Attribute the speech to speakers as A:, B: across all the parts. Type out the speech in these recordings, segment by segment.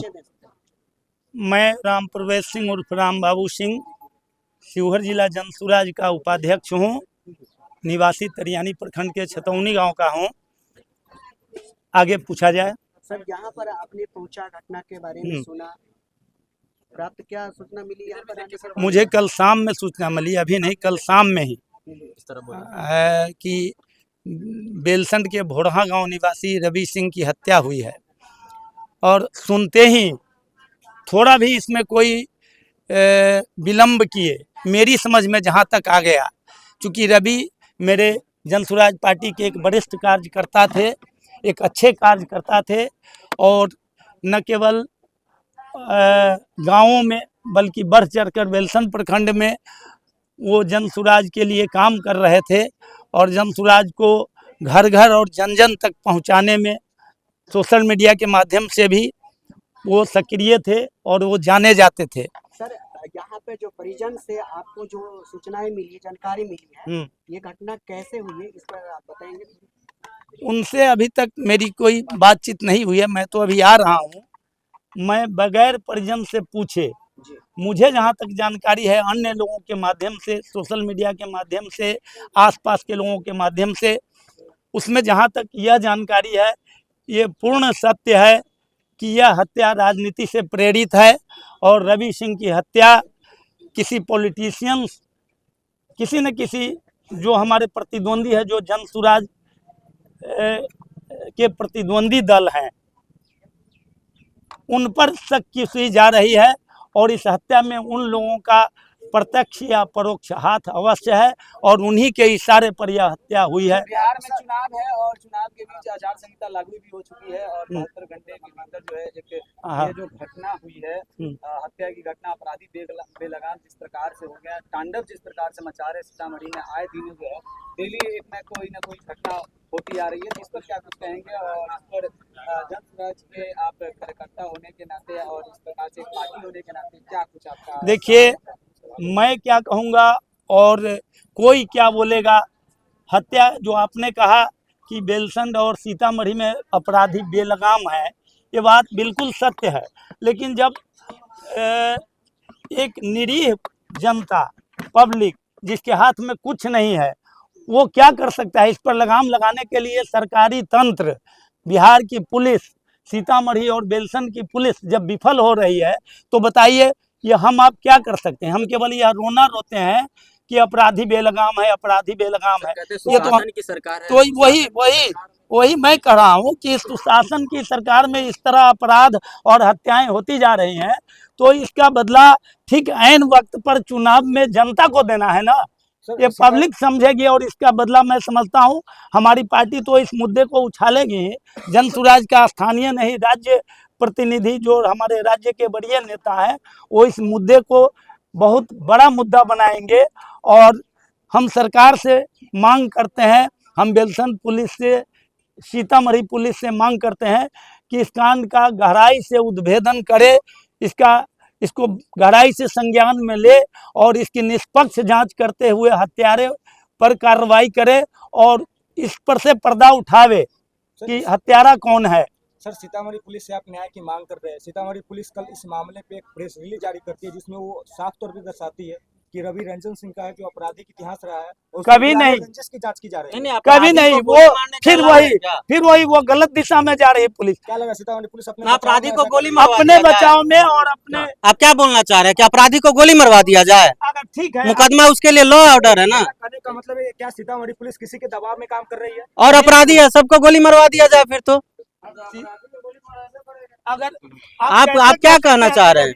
A: परिचय दे सकते हैं?
B: मैं राम प्रवेश सिंह उर्फ राम बाबू सिंह शिवहर जिला जनसुराज का उपाध्यक्ष हूँ। निवासी तरियानी प्रखंड के छतौनी गांव का हूँ। आगे पूछा जाए।
A: सर, यहाँ पर आपने पहुंचा, घटना के बारे में सुना, प्राप्त क्या सूचना मिली यहाँ पर आने के?
B: मुझे कल शाम में सूचना मिली, अभी नहीं, कल शाम में ही कि बेलसंड के भोरहा गांव निवासी रवि सिंह की हत्या हुई है। और सुनते ही थोड़ा भी इसमें कोई विलंब किए मेरी समझ में जहां तक आ गया, चूँकि रवि मेरे जनसुराज पार्टी के एक वरिष्ठ कार्यकर्ता थे, एक अच्छे कार्यकर्ता थे और न केवल गांवों में बल्कि बढ़ चढ़कर बेलसंड प्रखंड में वो जनसुराज के लिए काम कर रहे थे और जनसुराज को घर घर और जन जन तक पहुंचाने में सोशल मीडिया के माध्यम से भी वो सक्रिय थे और वो जाने जाते थे।
A: सर, यहाँ पे जो परिजन से आपको जो सूचनाएं मिली, जानकारी मिली है, ये घटना कैसे हुई है, इस पर आप बताएंगे?
B: उनसे अभी तक मेरी कोई बातचीत नहीं हुई है, मैं तो अभी आ रहा हूँ। मैं बगैर परिजन से पूछे, मुझे जहाँ तक जानकारी है, अन्य लोगों के माध्यम से, सोशल मीडिया के माध्यम से, आसपास के लोगों के माध्यम से, उसमें जहाँ तक यह जानकारी है, ये पूर्ण सत्य है कि यह हत्या राजनीति से प्रेरित है और रवि सिंह की हत्या किसी पॉलिटिशियंस, किसी न किसी जो हमारे प्रतिद्वंदी है, जो जनसुराज के प्रतिद्वंदी दल हैं, उन पर शक की जा रही है और इस हत्या में उन लोगों का प्रत्यक्ष या परोक्ष हाथ अवश्य है और उन्हीं के इशारे पर यह हत्या हुई है।
C: बिहार में चुनाव है और चुनाव के बीच आचार संहिता लागू भी हो चुकी है और 72 घंटे के भीतर जो है एक ये जो घटना हुई है, हत्या की घटना, अपराधी बेलगाम जिस प्रकार से हो गया, तांडव जिस प्रकार से मचा रहे सीतामढ़ी में, आए दिन जो है डेली एक में कोई ना कोई घटना होती आ रही है, जिस पर क्या कुछ कहेंगे? और इस पर जनसुराज के आप कार्यकर्ता होने के नाते और इस प्रकार से पार्टी होने के नाते क्या कुछ आपका?
B: देखिए, मैं क्या कहूँगा और कोई क्या बोलेगा। हत्या जो आपने कहा कि बेलसंड और सीतामढ़ी में अपराधी बेलगाम है, ये बात बिल्कुल सत्य है, लेकिन जब एक निरीह जनता, पब्लिक, जिसके हाथ में कुछ नहीं है, वो क्या कर सकता है? इस पर लगाम लगाने के लिए सरकारी तंत्र, बिहार की पुलिस, सीतामढ़ी और बेलसंड की पुलिस जब विफल हो रही है, तो बताइए ये हम आप क्या कर सकते हैं? हम केवल यह रोना रोते हैं कि अपराधी बेलगाम है, अपराधी बेलगाम है। ये तो
D: की सरकार है,
B: तो वही मैं कह रहा हूँ कि सुशासन की सरकार में इस तरह अपराध और हत्याएं होती जा रही हैं, तो इसका बदला ठीक ऐन वक्त पर चुनाव में जनता को देना है ना। ये पब्लिक समझेगी और इसका बदला मैं समझता हूँ हमारी पार्टी तो इस मुद्दे को उछालेगी। जनसुराज का स्थानीय नहीं, राज्य प्रतिनिधि जो हमारे राज्य के बड़े नेता हैं, वो इस मुद्दे को बहुत बड़ा मुद्दा बनाएंगे और हम सरकार से मांग करते हैं, हम बेलसंड पुलिस से, सीतामढ़ी पुलिस से मांग करते हैं कि इस कांड का गहराई से उद्भेदन करे, इसको गहराई से संज्ञान में ले और इसकी निष्पक्ष जांच करते हुए हत्यारे पर कार्रवाई करे और इस पर से पर्दा उठावे कि हत्यारा कौन है।
C: सर, सीतामढ़ी पुलिस से आप न्याय की मांग कर रहे हैं। सीतामढ़ी पुलिस कल इस मामले पे एक प्रेस रिलीज जारी करती है जिसमें वो साफ तौर पे दर्शाती है कि रवि रंजन सिंह का है जो आपराधिक इतिहास रहा है,
B: कभी नहीं,
C: की जांच की जा रही है,
B: कभी नहीं। वो फिर वही वो गलत दिशा में जा रही है पुलिस।
C: क्या लगा सीतामढ़ी पुलिस अपने
D: अपराधी को गोली
B: अपने बचाव में और अपने,
D: आप क्या बोलना चाह रहे हैं कि अपराधी को गोली मरवा दिया जाए?
B: अगर ठीक है,
D: मुकदमा उसके लिए लॉ ऑर्डर है ना।
C: कहने का मतलब है क्या सीतामढ़ी पुलिस किसी के दबाव में काम कर रही है
D: और अपराधी है, सबको गोली मरवा दिया जाए? फिर तो
B: अगर
D: आप क्या कहना चाह रहे हैं?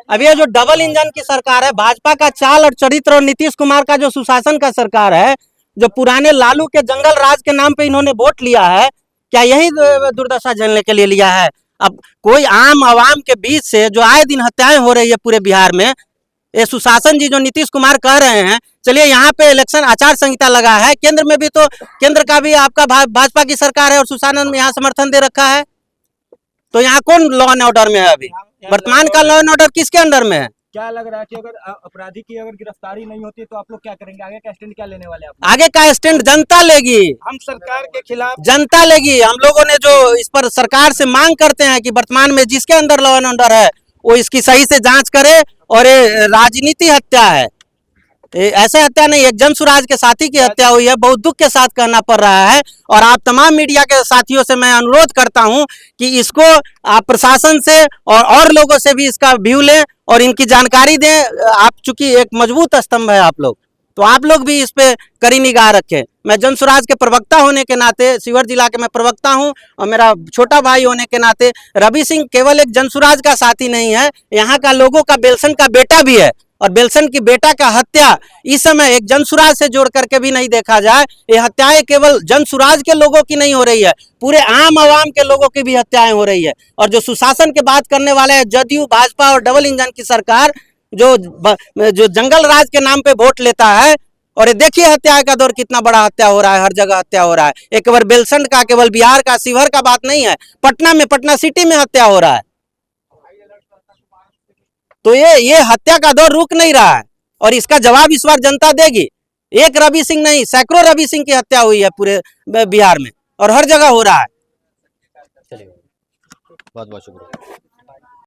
D: अब ये जो डबल इंजन की सरकार है, भाजपा का चाल और चरित्र और नीतीश कुमार का जो सुशासन का सरकार है, जो पुराने लालू के जंगल राज के नाम पे इन्होंने वोट लिया है, क्या यही दुर्दशा झेलने के लिए लिया है? अब कोई आम आवाम के बीच से जो आए दिन हत्याएं हो रही है पूरे बिहार में, ये सुशासन जी जो नीतीश कुमार कह रहे हैं, चलिए यहाँ पे इलेक्शन आचार संहिता लगा है, केंद्र में भी तो, केंद्र का भी आपका भाजपा की सरकार है और सुशासन में यहाँ समर्थन दे रखा है, तो यहाँ कौन लॉ एंड ऑर्डर में है? अभी वर्तमान का लॉ एंड ऑर्डर किसके अंडर में है?
C: क्या लग रहा है कि अगर अपराधी की अगर गिरफ्तारी नहीं होती तो आप लोग क्या करेंगे? आगे का स्टैंड क्या लेने वाले हैं आप?
D: आगे का स्टैंड जनता लेगी,
B: हम सरकार के खिलाफ
D: जनता लेगी। हम लोगों ने जो इस पर सरकार से मांग करते हैं कि वर्तमान में जिसके अंदर लॉ एंड ऑर्डर है वो इसकी सही से जांच करे, और ये राजनीति हत्या है, ऐसे हत्या नहीं, एक जनसुराज के साथी की हत्या हुई है, बहुत दुख के साथ कहना पड़ रहा है। और आप तमाम मीडिया के साथियों से मैं अनुरोध करता हूं कि इसको आप प्रशासन से और लोगों से भी इसका व्यू लें और इनकी जानकारी दें। आप चूंकि एक मजबूत स्तंभ है आप लोग, तो आप लोग भी इस पे कड़ी निगाह रखें। मैं जनसुराज के प्रवक्ता होने के नाते, शिवहर जिला के मैं प्रवक्ता हूं, और मेरा छोटा भाई होने के नाते रवि सिंह केवल एक जनसुराज का साथी नहीं है, यहाँ का लोगों का बेलसन का बेटा भी है। और बेलसन की बेटा का हत्या इस समय एक जनसुराज से जोड़ करके भी नहीं देखा जाए, ये हत्याएं केवल जनसुराज के लोगों की नहीं हो रही है, पूरे आम आवाम के लोगों की भी हत्याएं हो रही है। और जो सुशासन की बात करने वाले हैं, जदयू, भाजपा और डबल इंजन की सरकार जो जंगल राज के नाम पे वोट लेता है, और ये देखिए हत्या का दौर कितना बड़ा हत्या हो रहा है, हर जगह हत्या हो रहा है। एक बार बेलसंड का, केवल बिहार का, शिवहर का बात नहीं है, पटना में, पटना सिटी में हत्या हो रहा है। तो ये हत्या का दौर रुक नहीं रहा है, और इसका जवाब इस बार जनता देगी। एक रवि सिंह नहीं, सैकड़ों रवि सिंह की हत्या हुई है पूरे बिहार में, और हर जगह हो रहा है।
E: चलिए, बहुत बहुत शुक्रिया।